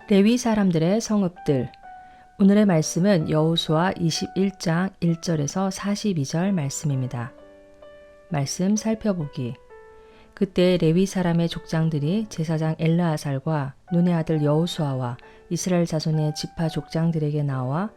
레위 사람들의 성읍들. 오늘의 말씀은 여호수아 21장 1절에서 42절 말씀입니다. 말씀 살펴보기. 그때 레위 사람의 족장들이 제사장 엘르아살과 눈의 아들 여호수아와 이스라엘 자손의 지파 족장들에게 나와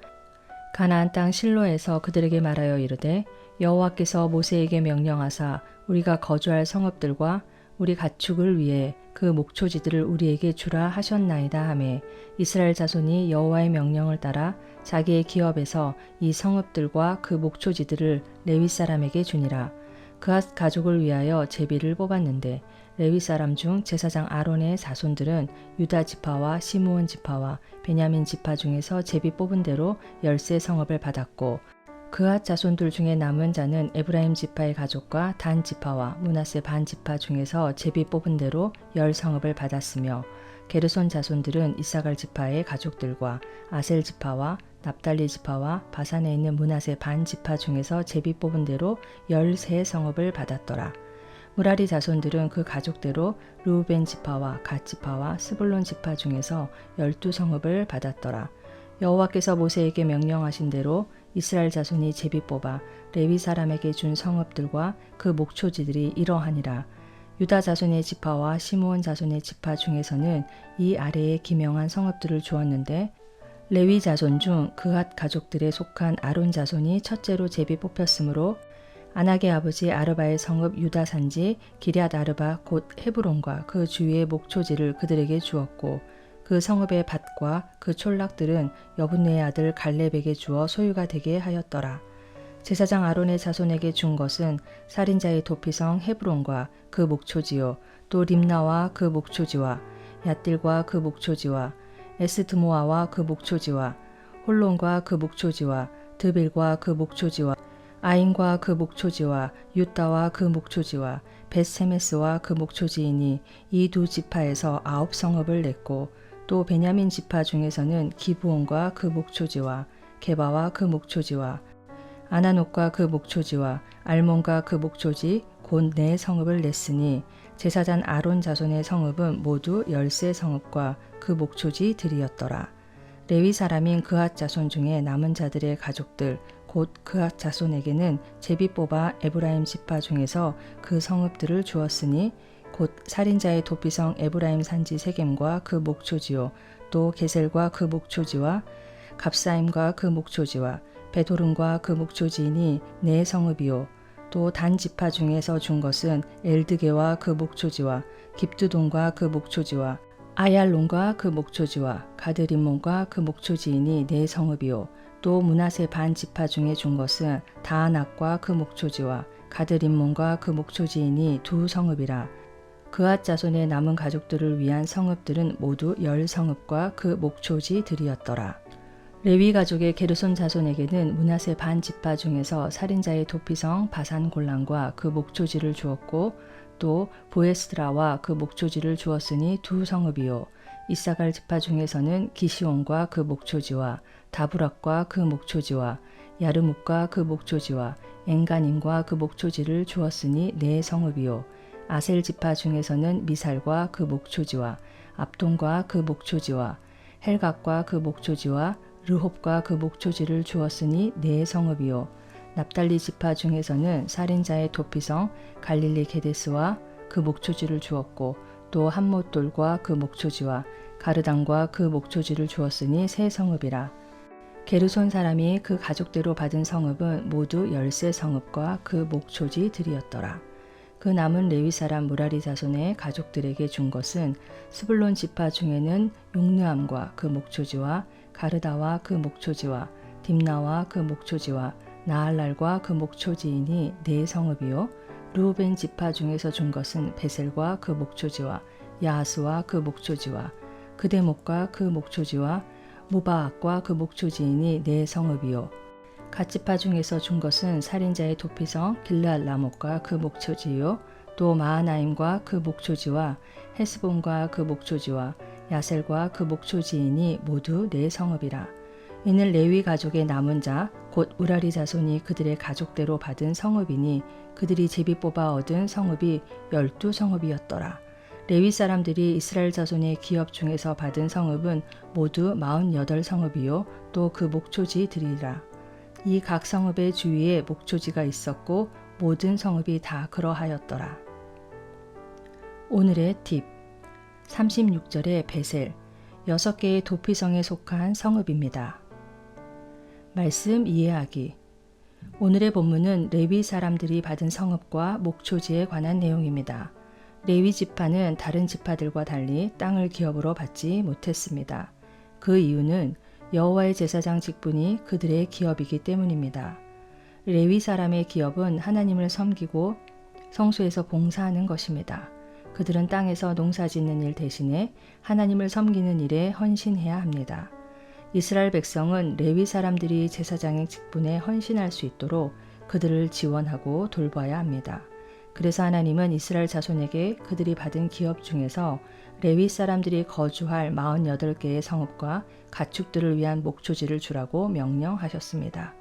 가나안 땅 실로에서 그들에게 말하여 이르되 여호와께서 모세에게 명령하사 우리가 거주할 성읍들과 우리 가축을 위해 그 목초지들을 우리에게 주라 하셨나이다 하매 이스라엘 자손이 여호와의 명령을 따라 자기의 기업에서 이 성읍들과 그 목초지들을 레위 사람에게 주니라. 그앗 가족을 위하여 제비를 뽑았는데 레위 사람 중 제사장 아론의 자손들은 유다 지파와 시므온 지파와 베냐민 지파 중에서 제비 뽑은 대로 10세 성읍을 받았고 그앗 자손들 중에 남은 자는 에브라임 지파의 가족과 단 지파와 므낫세 반 지파 중에서 제비 뽑은 대로 10성읍을 받았으며 게르손 자손들은 이사갈 지파의 가족들과 아셀 지파와 납달리 지파와 바산에 있는 므낫세 반 지파 중에서 제비 뽑은 대로 13성읍을 받았더라. 무라리 자손들은 그 가족대로 르우벤 지파와 갓 지파와 스불론 지파 중에서 12성읍을 받았더라. 여호와께서 모세에게 명령하신 대로 이스라엘 자손이 제비 뽑아 레위 사람에게 준 성읍들과 그 목초지들이 이러하니라. 유다 자손의 지파와 시므온 자손의 지파 중에서는 이 아래에 기명한 성읍들을 주었는데 레위 자손 중 그앗 가족들에 속한 아론 자손이 첫째로 제비 뽑혔으므로 아낙의 아버지 아르바의 성읍 유다 산지 기럇 아르바 곧 헤브론과 그 주위의 목초지를 그들에게 주었고 그 성읍의 밭과 그 촌락들은 여분네의 아들 갈렙에게 주어 소유가 되게 하였더라. 제사장 아론의 자손에게 준 것은 살인자의 도피성 헤브론과 그 목초지요 또 림나와 그 목초지와 얏딜과 그 목초지와 에스드모아와 그 목초지와 홀론과 그 목초지와 드빌과 그 목초지와 아인과 그 목초지와 유다와 그 목초지와 벳세메스와 그 목초지이니 이 두 지파에서 9성읍을 냈고 또 베냐민 지파 중에서는 기브온과 그 목초지와 게바와 그 목초지와 아나녹과 그 목초지와 알몬과 그 목초지 곧 4성읍을 냈으니 제사장 아론 자손의 성읍은 모두 10세 성읍과 그 목초지들이었더라. 레위 사람인 그앗 자손 중에 남은 자들의 가족들 곧 그앗 자손에게는 제비 뽑아 에브라임 지파 중에서 그 성읍들을 주었으니 곧 살인자의 도피성 에브라임 산지 세겜과 그 목초지요 또 게셀과 그 목초지와 갑사임과 그 목초지와 베도름과 그 목초지이니 4성읍이요 또 단 지파 중에서 준 것은 엘드게와 그 목초지와 깁두돈과 그 목초지와 아얄론과 그 목초지와 가드림몬과 그 목초지이니 4성읍이요 또 므낫세 반 지파 중에 준 것은 다아낙과 그 목초지와 가드림몬과 그 목초지이니 2성읍이라. 그앗 자손의 남은 가족들을 위한 성읍들은 모두 10성읍과 그 목초지들이었더라. 레위 가족의 게르손 자손에게는 므낫세 반 지파 중에서 살인자의 도피성 바산 골란과 그 목초지를 주었고 또 보에스드라와 그 목초지를 주었으니 2성읍이요 이사갈 지파 중에서는 기시온과 그 목초지와 다브락과 그 목초지와 야르묵과 그 목초지와 엔가님과 그 목초지를 주었으니 4성읍이요 아셀 지파 중에서는 미살과 그 목초지와 압돈과 그 목초지와 헬각과 그 목초지와 르홉과 그 목초지를 주었으니 4성읍이요 납달리 지파 중에서는 살인자의 도피성 갈릴리 게데스와 그 목초지를 주었고 또 한못돌과 그 목초지와 가르당과 그 목초지를 주었으니 3성읍이라. 게르손 사람이 그 가족대로 받은 성읍은 모두 10세 성읍과 그 목초지들이었더라. 그 남은 레위 사람 무라리 자손의 가족들에게 준 것은 스불론 지파 중에는 용르암과 그 목초지와 가르다와 그 목초지와 딥나와 그 목초지와 나할랄과 그 목초지이니 4성읍이요 르우벤 지파 중에서 준 것은 베셀과 그 목초지와 야하스와 그 목초지와 그데목과 그 목초지와 무바악과 그 목초지이니 4성읍이요 갓지파 중에서 준 것은 살인자의 도피성 길르앗 라못과 그 목초지요 또 마하나임과 그 목초지와 헤스본과 그 목초지와 야셀과 그 목초지이니 모두 4성읍이라. 이는 레위 가족의 남은 자 곧 우라리 자손이 그들의 가족대로 받은 성읍이니 그들이 제비 뽑아 얻은 성읍이 12성읍이었더라. 레위 사람들이 이스라엘 자손의 기업 중에서 받은 성읍은 모두 48성읍이요 또 그 목초지들이라. 이 각 성읍의 주위에 목초지가 있었고 모든 성읍이 다 그러하였더라. 오늘의 팁 36절의 베셀 6개의 도피성에 속한 성읍입니다. 말씀 이해하기. 오늘의 본문은 레위 사람들이 받은 성읍과 목초지에 관한 내용입니다. 레위 지파는 다른 지파들과 달리 땅을 기업으로 받지 못했습니다. 그 이유는 여호와의 제사장 직분이 그들의 기업이기 때문입니다. 레위 사람의 기업은 하나님을 섬기고 성소에서 봉사하는 것입니다. 그들은 땅에서 농사짓는 일 대신에 하나님을 섬기는 일에 헌신해야 합니다. 이스라엘 백성은 레위 사람들이 제사장의 직분에 헌신할 수 있도록 그들을 지원하고 돌봐야 합니다. 그래서 하나님은 이스라엘 자손에게 그들이 받은 기업 중에서 레위 사람들이 거주할 48개의 성읍과 가축들을 위한 목초지를 주라고 명령하셨습니다.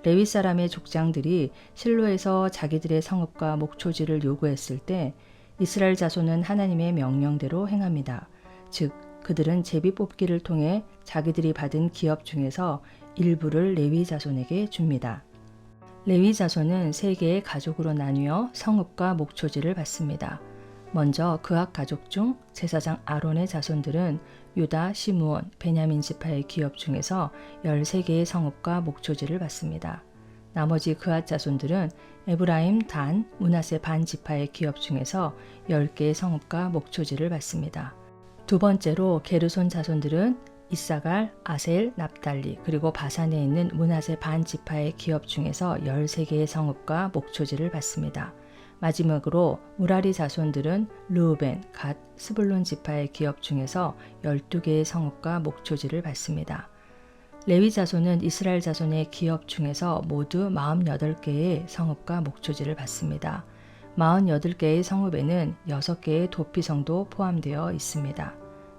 레위 사람의 족장들이 실로에서 자기들의 성읍과 목초지를 요구했을 때 이스라엘 자손은 하나님의 명령대로 행합니다. 즉 그들은 제비 뽑기를 통해 자기들이 받은 기업 중에서 일부를 레위 자손에게 줍니다. 레위 자손은 3개의 가족으로 나뉘어 성읍과 목초지를 받습니다. 먼저 그앗 가족 중 제사장 아론의 자손들은 유다, 시므온, 베냐민 지파의 기업 중에서 13개의 성읍과 목초지를 받습니다. 나머지 그앗 자손들은 에브라임, 단, 므낫세 반 지파의 기업 중에서 10개의 성읍과 목초지를 받습니다. 두 번째로 게르손 자손들은 이사갈, 아셀, 납달리 그리고 바산에 있는 므낫세 반 지파의 기업 중에서 13개의 성읍과 목초지를 받습니다. 마지막으로 무라리 자손들은 르우벤, 갓, 스불론 지파의 기업 중에서 12개의 성읍과 목초지를 받습니다. 레위 자손은 이스라엘 자손의 기업 중에서 모두 48개의 성읍과 목초지를 받습니다. 48개의 성읍에는 6개의 도피성도 포함되어 있습니다.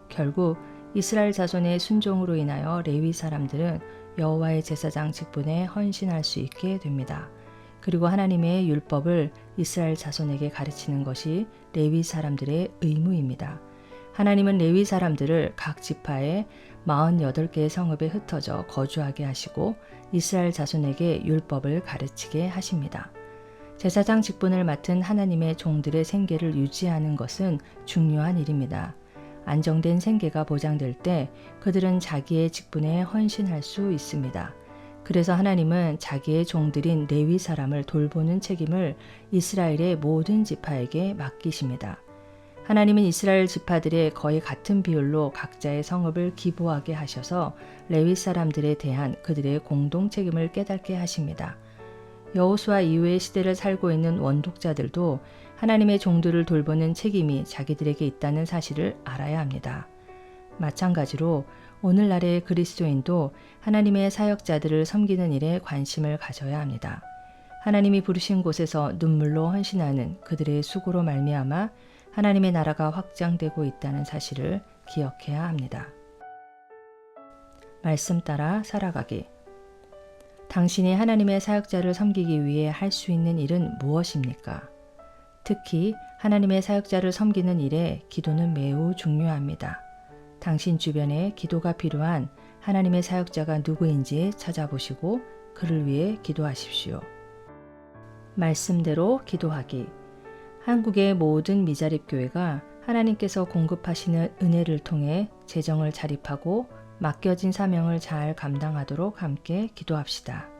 결국 이스라엘 자손의 순종으로 인하여 레위 사람들은 여호와의 제사장 직분에 헌신할 수 있게 됩니다. 그리고 하나님의 율법을 이스라엘 자손에게 가르치는 것이 레위 사람들의 의무입니다. 하나님은 레위 사람들을 각 지파에 48개의 성읍에 흩어져 거주하게 하시고 이스라엘 자손에게 율법을 가르치게 하십니다. 제사장 직분을 맡은 하나님의 종들의 생계를 유지하는 것은 중요한 일입니다. 안정된 생계가 보장될 때 그들은 자기의 직분에 헌신할 수 있습니다. 그래서 하나님은 자기의 종들인 레위 사람을 돌보는 책임을 이스라엘의 모든 지파에게 맡기십니다. 하나님은 이스라엘 지파들의 거의 같은 비율로 각자의 성읍을 기부하게 하셔서 레위 사람들에 대한 그들의 공동 책임을 깨닫게 하십니다. 여호수아 이후의 시대를 살고 있는 원독자들도 하나님의 종들을 돌보는 책임이 자기들에게 있다는 사실을 알아야 합니다. 마찬가지로 오늘날의 그리스도인도 하나님의 사역자들을 섬기는 일에 관심을 가져야 합니다. 하나님이 부르신 곳에서 눈물로 헌신하는 그들의 수고로 말미암아 하나님의 나라가 확장되고 있다는 사실을 기억해야 합니다. 말씀 따라 살아가기. 당신이 하나님의 사역자를 섬기기 위해 할 수 있는 일은 무엇입니까? 특히 하나님의 사역자를 섬기는 일에 기도는 매우 중요합니다. 당신 주변에 기도가 필요한 하나님의 사역자가 누구인지 찾아보시고 그를 위해 기도하십시오. 말씀대로 기도하기. 한국의 모든 미자립 교회가 하나님께서 공급하시는 은혜를 통해 재정을 자립하고 맡겨진 사명을 잘 감당하도록 함께 기도합시다.